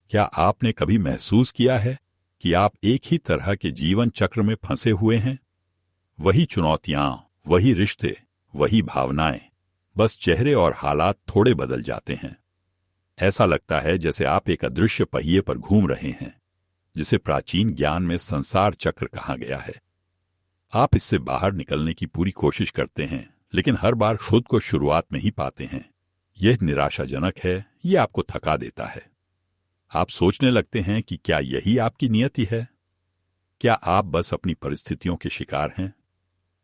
क्या आपने कभी महसूस किया है कि आप एक ही तरह के जीवन चक्र में फंसे हुए हैं? वही चुनौतियां, वही रिश्ते, वही भावनाएं, बस चेहरे और हालात थोड़े बदल जाते हैं। ऐसा लगता है जैसे आप एक अदृश्य पहिए पर घूम रहे हैं, जिसे प्राचीन ज्ञान में संसार चक्र कहा गया है। आप इससे बाहर निकलने की पूरी कोशिश करते हैं, लेकिन हर बार खुद को शुरुआत में ही पाते हैं। यह निराशाजनक है, यह आपको थका देता है। आप सोचने लगते हैं कि क्या यही आपकी नियति है? क्या आप बस अपनी परिस्थितियों के शिकार हैं?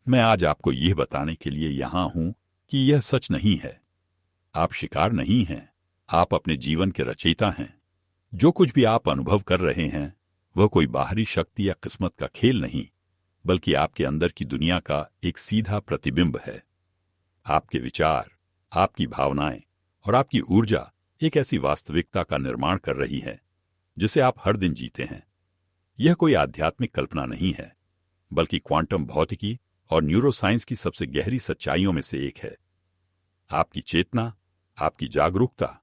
मैं आज आपको यह बताने के लिए यहां हूं कि यह सच नहीं है। आप शिकार नहीं हैं, आप अपने जीवन के रचयिता हैं। जो कुछ भी आप अनुभव कर रहे हैं, वह कोई बाहरी शक्ति या किस्मत का खेल नहीं, बल्कि आपके अंदर की दुनिया का एक सीधा प्रतिबिंब है। आपके विचार, आपकी भावनाएं और आपकी ऊर्जा एक ऐसी वास्तविकता का निर्माण कर रही है जिसे आप हर दिन जीते हैं। यह कोई आध्यात्मिक कल्पना नहीं है, बल्कि क्वांटम भौतिकी और न्यूरोसाइंस की सबसे गहरी सच्चाइयों में से एक है। आपकी चेतना, आपकी जागरूकता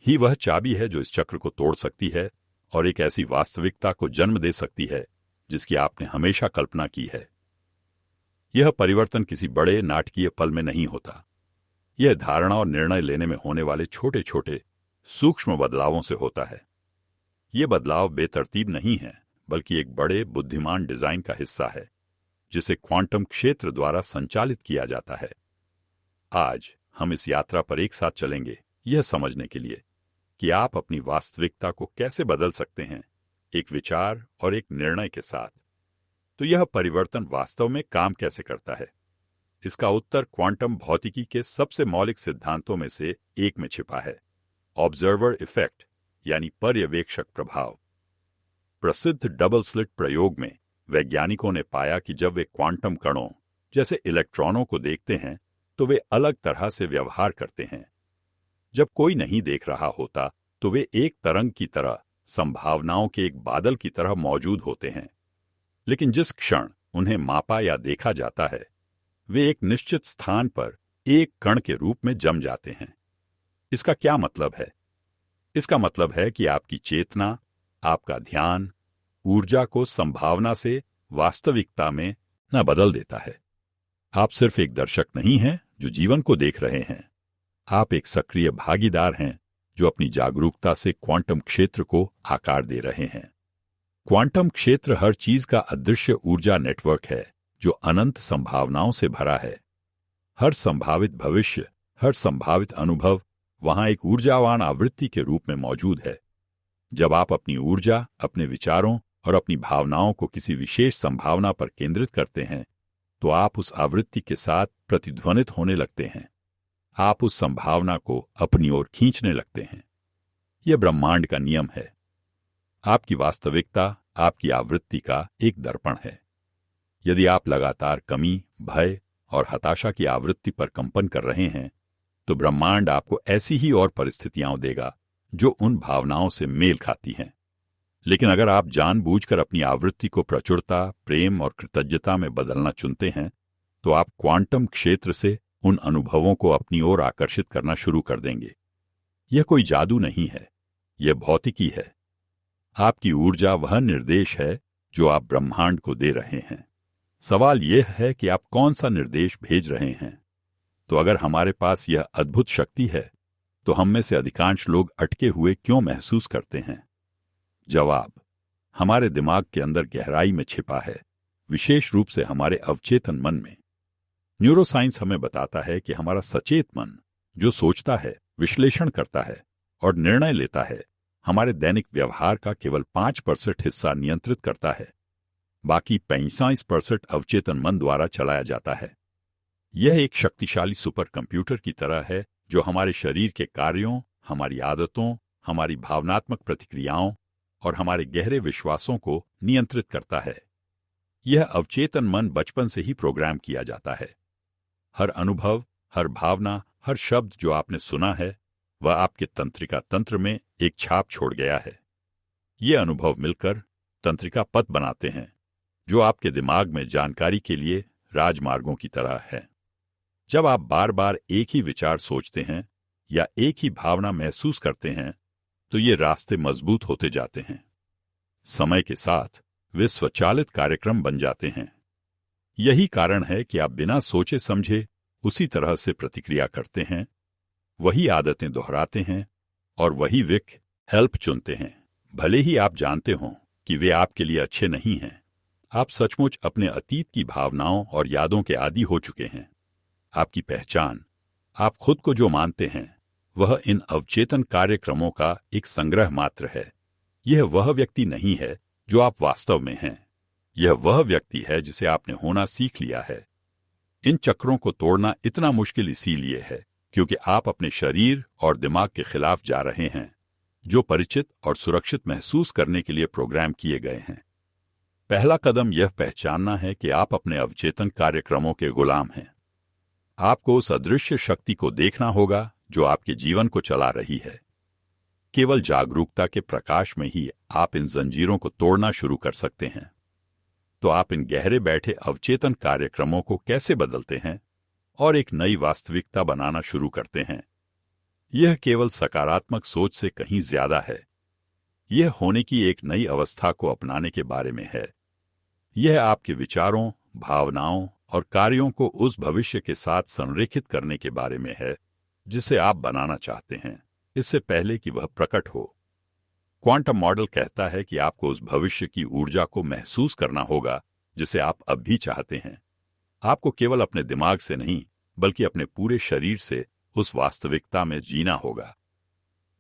ही वह चाबी है जो इस चक्र को तोड़ सकती है और एक ऐसी वास्तविकता को जन्म दे सकती है जिसकी आपने हमेशा कल्पना की है। यह परिवर्तन किसी बड़े नाटकीय पल में नहीं होता। यह धारणा और निर्णय लेने में होने वाले छोटे छोटे सूक्ष्म बदलावों से होता है। यह बदलाव बेतरतीब नहीं है, बल्कि एक बड़े बुद्धिमान डिजाइन का हिस्सा है जिसे क्वांटम क्षेत्र द्वारा संचालित किया जाता है। आज हम इस यात्रा पर एक साथ चलेंगे, यह समझने के लिए कि आप अपनी वास्तविकता को कैसे बदल सकते हैं, एक विचार और एक निर्णय के साथ। तो यह परिवर्तन वास्तव में काम कैसे करता है? इसका उत्तर क्वांटम भौतिकी के सबसे मौलिक सिद्धांतों में से एक में छिपा है, ऑब्जर्वर इफेक्ट, यानी पर्यवेक्षक प्रभाव। प्रसिद्ध डबल स्लिट प्रयोग में वैज्ञानिकों ने पाया कि जब वे क्वांटम कणों जैसे इलेक्ट्रॉनों को देखते हैं तो वे अलग तरह से व्यवहार करते हैं। जब कोई नहीं देख रहा होता तो वे एक तरंग की तरह, संभावनाओं के एक बादल की तरह मौजूद होते हैं। लेकिन जिस क्षण उन्हें मापा या देखा जाता है, वे एक निश्चित स्थान पर एक कण के रूप में जम जाते हैं। इसका क्या मतलब है? इसका मतलब है कि आपकी चेतना, आपका ध्यान, ऊर्जा को संभावना से वास्तविकता में न बदल देता है। आप सिर्फ एक दर्शक नहीं हैं जो जीवन को देख रहे हैं, आप एक सक्रिय भागीदार हैं जो अपनी जागरूकता से क्वांटम क्षेत्र को आकार दे रहे हैं। क्वांटम क्षेत्र हर चीज का अदृश्य ऊर्जा नेटवर्क है जो अनंत संभावनाओं से भरा है। हर संभावित भविष्य, हर संभावित अनुभव वहां एक ऊर्जावान आवृत्ति के रूप में मौजूद है। जब आप अपनी ऊर्जा, अपने विचारों और अपनी भावनाओं को किसी विशेष संभावना पर केंद्रित करते हैं, तो आप उस आवृत्ति के साथ प्रतिध्वनित होने लगते हैं। आप उस संभावना को अपनी ओर खींचने लगते हैं। यह ब्रह्मांड का नियम है। आपकी वास्तविकता आपकी आवृत्ति का एक दर्पण है। यदि आप लगातार कमी, भय और हताशा की आवृत्ति पर कंपन कर रहे हैं, तो ब्रह्मांड आपको ऐसी ही और परिस्थितियां देगा जो उन भावनाओं से मेल खाती हैं। लेकिन अगर आप जानबूझकर अपनी आवृत्ति को प्रचुरता, प्रेम और कृतज्ञता में बदलना चुनते हैं, तो आप क्वांटम क्षेत्र से उन अनुभवों को अपनी ओर आकर्षित करना शुरू कर देंगे। यह कोई जादू नहीं है, यह भौतिकी है। आपकी ऊर्जा वह निर्देश है जो आप ब्रह्मांड को दे रहे हैं। सवाल यह है कि आप कौन सा निर्देश भेज रहे हैं। तो अगर हमारे पास यह अद्भुत शक्ति है, तो हम में से अधिकांश लोग अटके हुए क्यों महसूस करते हैं? जवाब हमारे दिमाग के अंदर गहराई में छिपा है, विशेष रूप से हमारे अवचेतन मन में। न्यूरोसाइंस हमें बताता है कि हमारा सचेत मन, जो सोचता है, विश्लेषण करता है और निर्णय लेता है, हमारे दैनिक व्यवहार का केवल 5% हिस्सा नियंत्रित करता है। बाकी 65% अवचेतन मन द्वारा चलाया जाता है। यह एक शक्तिशाली सुपर कंप्यूटर की तरह है जो हमारे शरीर के कार्यों, हमारी आदतों, हमारी भावनात्मक प्रतिक्रियाओं और हमारे गहरे विश्वासों को नियंत्रित करता है। यह अवचेतन मन बचपन से ही प्रोग्राम किया जाता है। हर अनुभव, हर भावना, हर शब्द जो आपने सुना है, वह आपके तंत्रिका तंत्र में एक छाप छोड़ गया है। ये अनुभव मिलकर तंत्रिका पथ बनाते हैं, जो आपके दिमाग में जानकारी के लिए राजमार्गों की तरह है। जब आप बार बार एक ही विचार सोचते हैं या एक ही भावना महसूस करते हैं, तो ये रास्ते मजबूत होते जाते हैं। समय के साथ वे स्वचालित कार्यक्रम बन जाते हैं। यही कारण है कि आप बिना सोचे समझे उसी तरह से प्रतिक्रिया करते हैं, वही आदतें दोहराते हैं और वही विक हेल्प चुनते हैं, भले ही आप जानते हों कि वे आपके लिए अच्छे नहीं हैं। आप सचमुच अपने अतीत की भावनाओं और यादों के आदी हो चुके हैं। आपकी पहचान, आप खुद को जो मानते हैं, वह इन अवचेतन कार्यक्रमों का एक संग्रह मात्र है। यह वह व्यक्ति नहीं है जो आप वास्तव में हैं। यह वह व्यक्ति है जिसे आपने होना सीख लिया है। इन चक्रों को तोड़ना इतना मुश्किल इसीलिए है क्योंकि आप अपने शरीर और दिमाग के खिलाफ जा रहे हैं, जो परिचित और सुरक्षित महसूस करने के लिए प्रोग्राम किए गए हैं। पहला कदम यह पहचानना है कि आप अपने अवचेतन कार्यक्रमों के गुलाम हैं। आपको उस अदृश्य शक्ति को देखना होगा जो आपके जीवन को चला रही है। केवल जागरूकता के प्रकाश में ही आप इन जंजीरों को तोड़ना शुरू कर सकते हैं। तो आप इन गहरे बैठे अवचेतन कार्यक्रमों को कैसे बदलते हैं और एक नई वास्तविकता बनाना शुरू करते हैं? यह केवल सकारात्मक सोच से कहीं ज्यादा है। यह होने की एक नई अवस्था को अपनाने के बारे में है। यह आपके विचारों, भावनाओं और कार्यों को उस भविष्य के साथ संरेखित करने के बारे में है जिसे आप बनाना चाहते हैं, इससे पहले कि वह प्रकट हो। क्वांटम मॉडल कहता है कि आपको उस भविष्य की ऊर्जा को महसूस करना होगा जिसे आप अब भी चाहते हैं। आपको केवल अपने दिमाग से नहीं, बल्कि अपने पूरे शरीर से उस वास्तविकता में जीना होगा।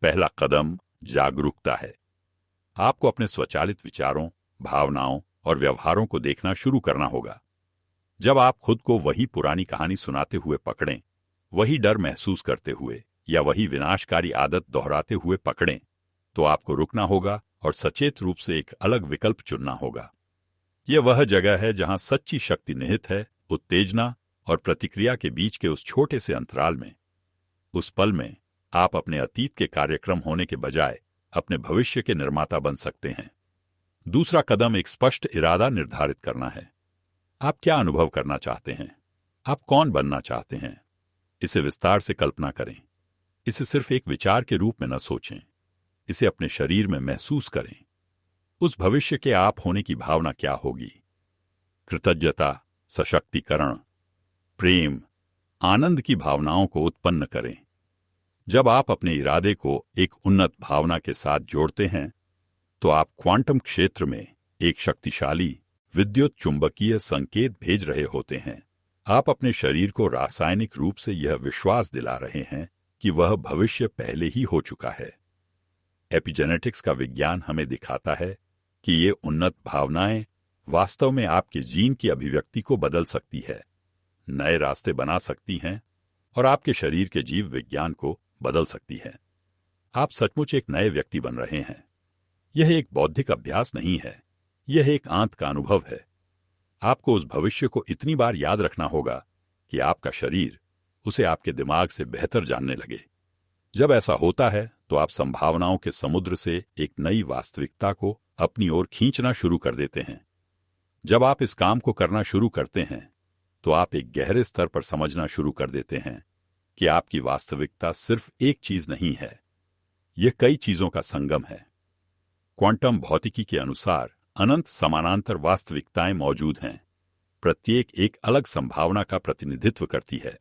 पहला कदम जागरूकता है। आपको अपने स्वचालित विचारों, भावनाओं और व्यवहारों को देखना शुरू करना होगा। जब आप खुद को वही पुरानी कहानी सुनाते हुए पकड़ें, वही डर महसूस करते हुए या वही विनाशकारी आदत दोहराते हुए पकड़ें, तो आपको रुकना होगा और सचेत रूप से एक अलग विकल्प चुनना होगा। यह वह जगह है जहां सच्ची शक्ति निहित है, उत्तेजना और प्रतिक्रिया के बीच के उस छोटे से अंतराल में। उस पल में आप अपने अतीत के कार्यक्रम होने के बजाय अपने भविष्य के निर्माता बन सकते हैं। दूसरा कदम एक स्पष्ट इरादा निर्धारित करना है। आप क्या अनुभव करना चाहते हैं? आप कौन बनना चाहते हैं? इसे विस्तार से कल्पना करें। इसे सिर्फ एक विचार के रूप में न सोचें। इसे अपने शरीर में महसूस करें। उस भविष्य के आप होने की भावना क्या होगी? कृतज्ञता, सशक्तिकरण, प्रेम, आनंद की भावनाओं को उत्पन्न करें। जब आप अपने इरादे को एक उन्नत भावना के साथ जोड़ते हैं, तो आप क्वांटम क्षेत्र में एक शक्तिशाली विद्युत चुंबकीय संकेत भेज रहे होते हैं। आप अपने शरीर को रासायनिक रूप से यह विश्वास दिला रहे हैं कि वह भविष्य पहले ही हो चुका है। एपिजेनेटिक्स का विज्ञान हमें दिखाता है कि ये उन्नत भावनाएं वास्तव में आपके जीन की अभिव्यक्ति को बदल सकती है, नए रास्ते बना सकती हैं और आपके शरीर के जीव विज्ञान को बदल सकती है। आप सचमुच एक नए व्यक्ति बन रहे हैं। यह एक बौद्धिक अभ्यास नहीं है, यह एक आंत का अनुभव है। आपको उस भविष्य को इतनी बार याद रखना होगा कि आपका शरीर उसे आपके दिमाग से बेहतर जानने लगे। जब ऐसा होता है तो आप संभावनाओं के समुद्र से एक नई वास्तविकता को अपनी ओर खींचना शुरू कर देते हैं। जब आप इस काम को करना शुरू करते हैं, तो आप एक गहरे स्तर पर समझना शुरू कर देते हैं कि आपकी वास्तविकता सिर्फ एक चीज नहीं है, यह कई चीजों का संगम है। क्वांटम भौतिकी के अनुसार अनंत समानांतर वास्तविकताएं मौजूद हैं। प्रत्येक एक अलग संभावना का प्रतिनिधित्व करती है।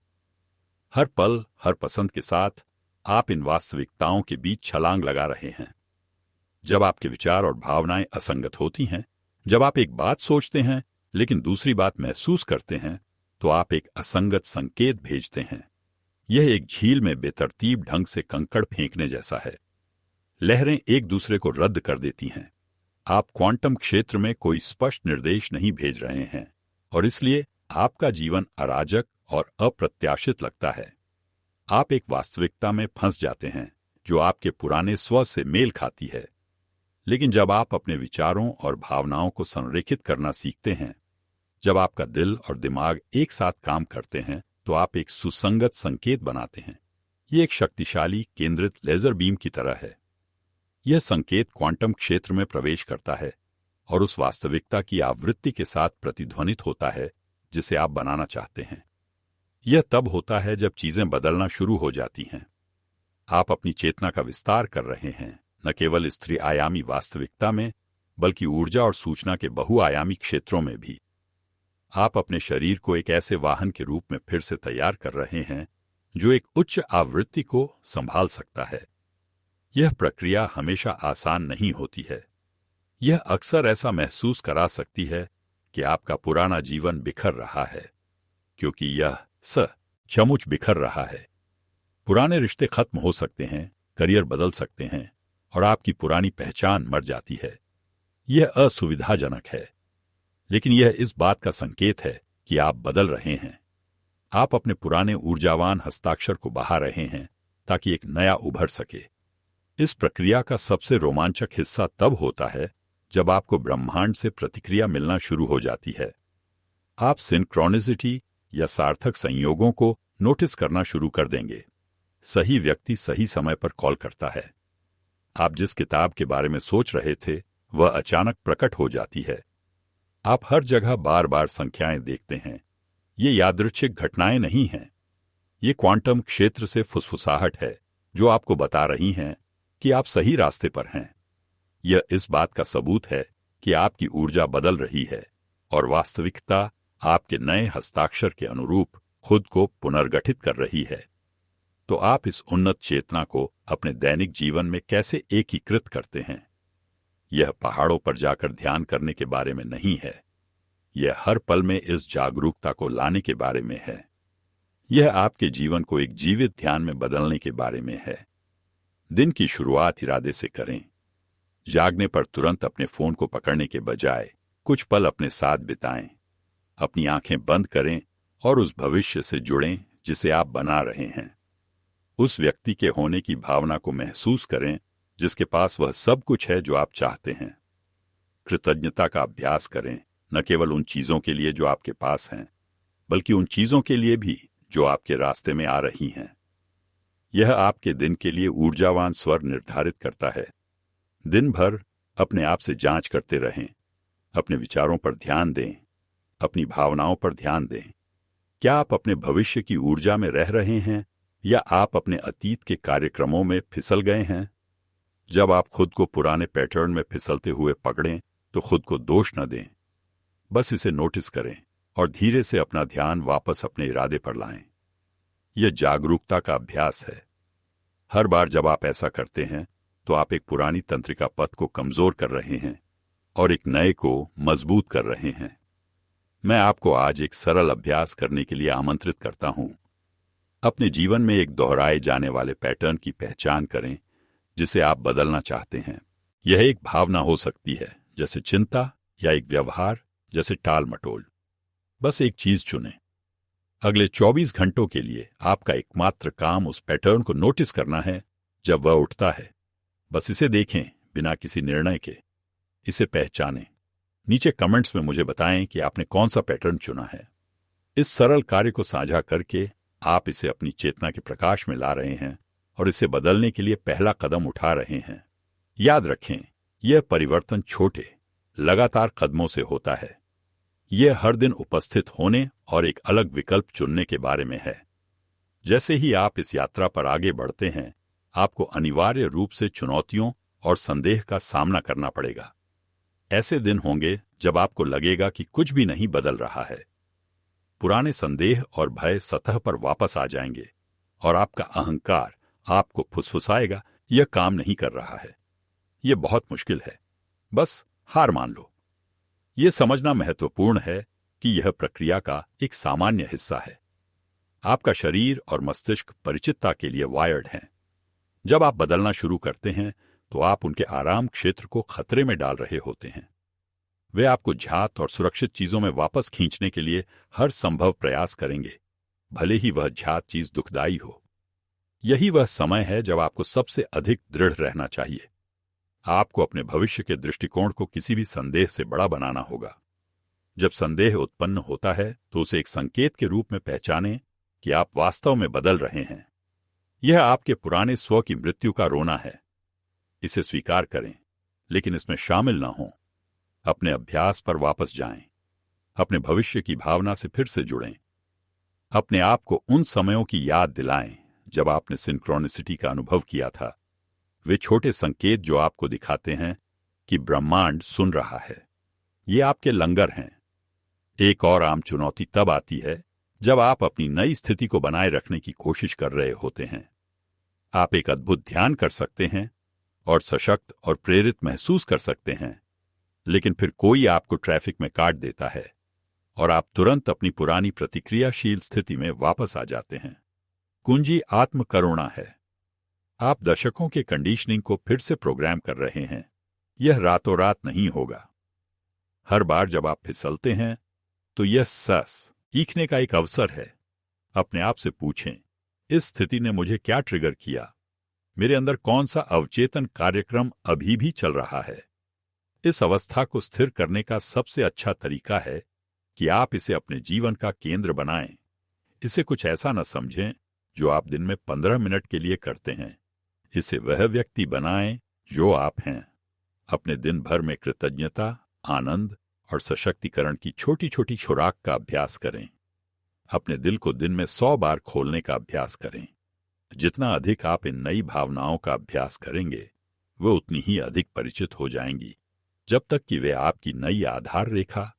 हर पल, हर पसंद के साथ आप इन वास्तविकताओं के बीच छलांग लगा रहे हैं। जब आपके विचार और भावनाएं असंगत होती हैं, जब आप एक बात सोचते हैं लेकिन दूसरी बात महसूस करते हैं, तो आप एक असंगत संकेत भेजते हैं। यह एक झील में बेतरतीब ढंग से कंकड़ फेंकने जैसा है। लहरें एक दूसरे को रद्द कर देती हैं। आप क्वांटम क्षेत्र में कोई स्पष्ट निर्देश नहीं भेज रहे हैं और इसलिए आपका जीवन अराजक और अप्रत्याशित लगता है। आप एक वास्तविकता में फंस जाते हैं जो आपके पुराने स्व से मेल खाती है। लेकिन जब आप अपने विचारों और भावनाओं को संरेखित करना सीखते हैं, जब आपका दिल और दिमाग एक साथ काम करते हैं, तो आप एक सुसंगत संकेत बनाते हैं। यह एक शक्तिशाली केंद्रित लेजर बीम की तरह है। यह संकेत क्वांटम क्षेत्र में प्रवेश करता है और उस वास्तविकता की आवृत्ति के साथ प्रतिध्वनित होता है जिसे आप बनाना चाहते हैं। यह तब होता है जब चीजें बदलना शुरू हो जाती हैं। आप अपनी चेतना का विस्तार कर रहे हैं, न केवल इस त्रिआयामी वास्तविकता में, बल्कि ऊर्जा और सूचना के बहुआयामी क्षेत्रों में भी। आप अपने शरीर को एक ऐसे वाहन के रूप में फिर से तैयार कर रहे हैं जो एक उच्च आवृत्ति को संभाल सकता है। यह प्रक्रिया हमेशा आसान नहीं होती है। यह अक्सर ऐसा महसूस करा सकती है कि आपका पुराना जीवन बिखर रहा है, क्योंकि यह सचमुच बिखर रहा है। पुराने रिश्ते खत्म हो सकते हैं, करियर बदल सकते हैं और आपकी पुरानी पहचान मर जाती है। यह असुविधाजनक है, लेकिन यह इस बात का संकेत है कि आप बदल रहे हैं। आप अपने पुराने ऊर्जावान हस्ताक्षर को बहा रहे हैं ताकि एक नया उभर सके। इस प्रक्रिया का सबसे रोमांचक हिस्सा तब होता है जब आपको ब्रह्मांड से प्रतिक्रिया मिलना शुरू हो जाती है। आप सिंक्रोनिसिटी या सार्थक संयोगों को नोटिस करना शुरू कर देंगे। सही व्यक्ति सही समय पर कॉल करता है। आप जिस किताब के बारे में सोच रहे थे वह अचानक प्रकट हो जाती है। आप हर जगह बार बार संख्याएं देखते हैं। ये यादृच्छिक घटनाएं नहीं हैं। ये क्वांटम क्षेत्र से फुसफुसाहट है जो आपको बता रही हैं कि आप सही रास्ते पर हैं। यह इस बात का सबूत है कि आपकी ऊर्जा बदल रही है और वास्तविकता आपके नए हस्ताक्षर के अनुरूप खुद को पुनर्गठित कर रही है। तो आप इस उन्नत चेतना को अपने दैनिक जीवन में कैसे एकीकृत करते हैं? यह पहाड़ों पर जाकर ध्यान करने के बारे में नहीं है। यह हर पल में इस जागरूकता को लाने के बारे में है। यह आपके जीवन को एक जीवित ध्यान में बदलने के बारे में है। दिन की शुरुआत इरादे से करें। जागने पर तुरंत अपने फोन को पकड़ने के बजाय कुछ पल अपने साथ बिताएं। अपनी आंखें बंद करें और उस भविष्य से जुड़ें जिसे आप बना रहे हैं। उस व्यक्ति के होने की भावना को महसूस करें जिसके पास वह सब कुछ है जो आप चाहते हैं। कृतज्ञता का अभ्यास करें, न केवल उन चीजों के लिए जो आपके पास हैं, बल्कि उन चीजों के लिए भी जो आपके रास्ते में आ रही हैं। यह आपके दिन के लिए ऊर्जावान स्वर निर्धारित करता है। दिन भर अपने आप से जांच करते रहें। अपने विचारों पर ध्यान दें, अपनी भावनाओं पर ध्यान दें। क्या आप अपने भविष्य की ऊर्जा में रह रहे हैं या आप अपने अतीत के कार्यक्रमों में फिसल गए हैं? जब आप खुद को पुराने पैटर्न में फिसलते हुए पकड़ें तो खुद को दोष न दें। बस इसे नोटिस करें और धीरे से अपना ध्यान वापस अपने इरादे पर लाएं। यह जागरूकता का अभ्यास है। हर बार जब आप ऐसा करते हैं तो आप एक पुरानी तंत्रिका पथ को कमजोर कर रहे हैं और एक नए को मजबूत कर रहे हैं। मैं आपको आज एक सरल अभ्यास करने के लिए आमंत्रित करता हूं। अपने जीवन में एक दोहराए जाने वाले पैटर्न की पहचान करें जिसे आप बदलना चाहते हैं। यह एक भावना हो सकती है, जैसे चिंता, या एक व्यवहार जैसे टाल मटोल। बस एक चीज चुनें। अगले 24 घंटों के लिए आपका एकमात्र काम उस पैटर्न को नोटिस करना है जब वह उठता है। बस इसे देखें बिना किसी निर्णय के। इसे पहचानें। नीचे कमेंट्स में मुझे बताएं कि आपने कौन सा पैटर्न चुना है। इस सरल कार्य को साझा करके आप इसे अपनी चेतना के प्रकाश में ला रहे हैं और इसे बदलने के लिए पहला कदम उठा रहे हैं। याद रखें, यह परिवर्तन छोटे, लगातार कदमों से होता है। यह हर दिन उपस्थित होने और एक अलग विकल्प चुनने के बारे में है। जैसे ही आप इस यात्रा पर आगे बढ़ते हैं, आपको अनिवार्य रूप से चुनौतियों और संदेह का सामना करना पड़ेगा। ऐसे दिन होंगे जब आपको लगेगा कि कुछ भी नहीं बदल रहा है। पुराने संदेह और भय सतह पर वापस आ जाएंगे और आपका अहंकार आपको फुसफुसाएगा, यह काम नहीं कर रहा है, यह बहुत मुश्किल है, बस हार मान लो। यह समझना महत्वपूर्ण है कि यह प्रक्रिया का एक सामान्य हिस्सा है। आपका शरीर और मस्तिष्क परिचितता के लिए वायर्ड हैं। जब आप बदलना शुरू करते हैं तो आप उनके आराम क्षेत्र को खतरे में डाल रहे होते हैं। वे आपको झ्यात और सुरक्षित चीजों में वापस खींचने के लिए हर संभव प्रयास करेंगे, भले ही वह झ्यात चीज दुखदायी हो। यही वह समय है जब आपको सबसे अधिक दृढ़ रहना चाहिए। आपको अपने भविष्य के दृष्टिकोण को किसी भी संदेह से बड़ा बनाना होगा। जब संदेह उत्पन्न होता है तो उसे एक संकेत के रूप में पहचानें कि आप वास्तव में बदल रहे हैं। यह आपके पुराने स्व की मृत्यु का रोना है। इसे स्वीकार करें, लेकिन इसमें शामिल ना हों। अपने अभ्यास पर वापस जाएं। अपने भविष्य की भावना से फिर से जुड़ें। अपने आप को उन समयों की याद दिलाएं जब आपने सिंक्रोनिसिटी का अनुभव किया था। वे छोटे संकेत जो आपको दिखाते हैं कि ब्रह्मांड सुन रहा है। ये आपके लंगर हैं। एक और आम चुनौती तब आती है जब आप अपनी नई स्थिति को बनाए रखने की कोशिश कर रहे होते हैं। आप एक अद्भुत ध्यान कर सकते हैं और सशक्त और प्रेरित महसूस कर सकते हैं, लेकिन फिर कोई आपको ट्रैफिक में काट देता है और आप तुरंत अपनी पुरानी प्रतिक्रियाशील स्थिति में वापस आ जाते हैं। कुंजी आत्मकरुणा है। आप दशकों के कंडीशनिंग को फिर से प्रोग्राम कर रहे हैं। यह रातों रात नहीं होगा। हर बार जब आप फिसलते हैं तो यह सीखने का एक अवसर है। अपने आप से पूछें, इस स्थिति ने मुझे क्या ट्रिगर किया? मेरे अंदर कौन सा अवचेतन कार्यक्रम अभी भी चल रहा है? इस अवस्था को स्थिर करने का सबसे अच्छा तरीका है कि आप इसे अपने जीवन का केंद्र बनाएं। इसे कुछ ऐसा न समझें जो आप दिन में 15 मिनट के लिए करते हैं। इसे वह व्यक्ति बनाएं जो आप हैं। अपने दिन भर में कृतज्ञता, आनंद और सशक्तिकरण की छोटी छोटी खुराक का अभ्यास करें। अपने दिल को दिन में 100 बार खोलने का अभ्यास करें। जितना अधिक आप इन नई भावनाओं का अभ्यास करेंगे, वे उतनी ही अधिक परिचित हो जाएंगी, जब तक कि वे आपकी नई आधार रेखा,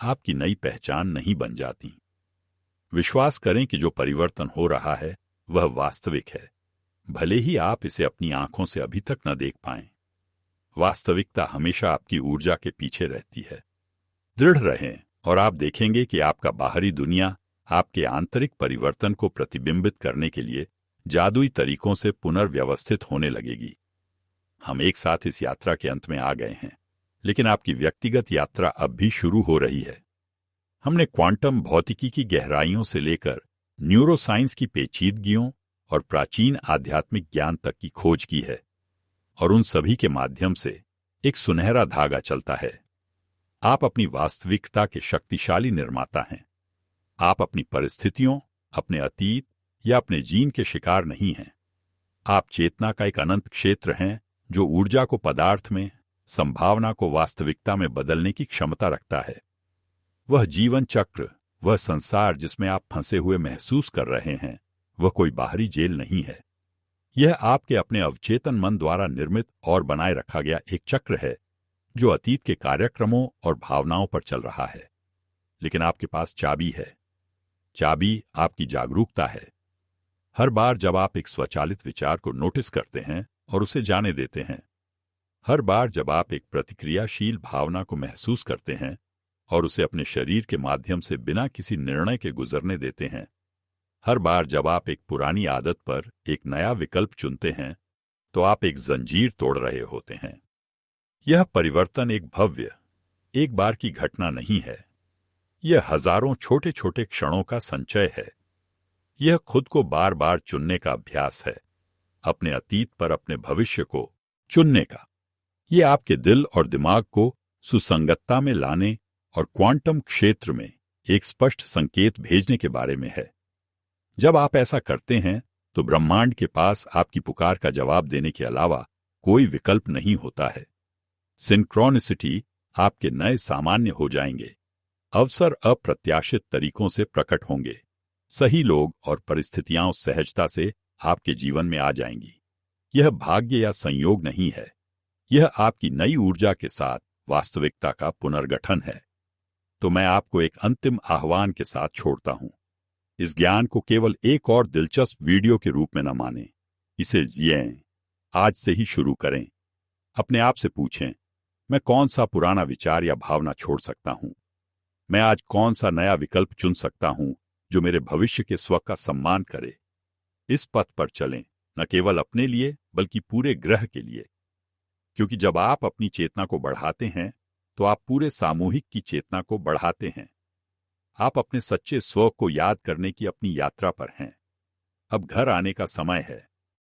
आपकी नई पहचान नहीं बन जाती। विश्वास करें कि जो परिवर्तन हो रहा है वह वास्तविक है, भले ही आप इसे अपनी आंखों से अभी तक न देख पाएं। वास्तविकता हमेशा आपकी ऊर्जा के पीछे रहती है। दृढ़ रहें और आप देखेंगे कि आपका बाहरी दुनिया आपके आंतरिक परिवर्तन को प्रतिबिंबित करने के लिए जादुई तरीकों से पुनर्व्यवस्थित होने लगेगी। हम एक साथ इस यात्रा के अंत में आ गए हैं, लेकिन आपकी व्यक्तिगत यात्रा अब भी शुरू हो रही है। हमने क्वांटम भौतिकी की गहराइयों से लेकर न्यूरोसाइंस की पेचीदगियों और प्राचीन आध्यात्मिक ज्ञान तक की खोज की है, और उन सभी के माध्यम से एक सुनहरा धागा चलता है। आप अपनी वास्तविकता के शक्तिशाली निर्माता हैं। आप अपनी परिस्थितियों, अपने अतीत या अपने जीन के शिकार नहीं हैं। आप चेतना का एक अनंत क्षेत्र हैं जो ऊर्जा को पदार्थ में, संभावना को वास्तविकता में बदलने की क्षमता रखता है। वह जीवन चक्र, वह संसार जिसमें आप फंसे हुए महसूस कर रहे हैं, वह कोई बाहरी जेल नहीं है। यह आपके अपने अवचेतन मन द्वारा निर्मित और बनाए रखा गया एक चक्र है जो अतीत के कार्यक्रमों और भावनाओं पर चल रहा है। लेकिन आपके पास चाबी है। चाबी आपकी जागरूकता है। हर बार जब आप एक स्वचालित विचार को नोटिस करते हैं और उसे जाने देते हैं, हर बार जब आप एक प्रतिक्रियाशील भावना को महसूस करते हैं और उसे अपने शरीर के माध्यम से बिना किसी निर्णय के गुजरने देते हैं, हर बार जब आप एक पुरानी आदत पर एक नया विकल्प चुनते हैं, तो आप एक जंजीर तोड़ रहे होते हैं। यह परिवर्तन एक भव्य, एक बार की घटना नहीं है। यह हजारों छोटे छोटे क्षणों का संचय है। यह खुद को बार बार चुनने का अभ्यास है, अपने अतीत पर अपने भविष्य को चुनने का। यह आपके दिल और दिमाग को सुसंगतता में लाने और क्वांटम क्षेत्र में एक स्पष्ट संकेत भेजने के बारे में है। जब आप ऐसा करते हैं तो ब्रह्मांड के पास आपकी पुकार का जवाब देने के अलावा कोई विकल्प नहीं होता है। सिंक्रोनिसिटी आपके नए सामान्य हो जाएंगे। अवसर अप्रत्याशित तरीकों से प्रकट होंगे। सही लोग और परिस्थितियां सहजता से आपके जीवन में आ जाएंगी। यह भाग्य या संयोग नहीं है। यह आपकी नई ऊर्जा के साथ वास्तविकता का पुनर्गठन है। तो मैं आपको एक अंतिम आह्वान के साथ छोड़ता हूं। इस ज्ञान को केवल एक और दिलचस्प वीडियो के रूप में न मानें। इसे जिएं। आज से ही शुरू करें। अपने आप से पूछें, मैं कौन सा पुराना विचार या भावना छोड़ सकता हूं? मैं आज कौन सा नया विकल्प चुन सकता हूं जो मेरे भविष्य के स्व का सम्मान करे? इस पथ पर चलें, न केवल अपने लिए बल्कि पूरे ग्रह के लिए। क्योंकि जब आप अपनी चेतना को बढ़ाते हैं तो आप पूरे सामूहिक की चेतना को बढ़ाते हैं। आप अपने सच्चे स्व को याद करने की अपनी यात्रा पर हैं। अब घर आने का समय है।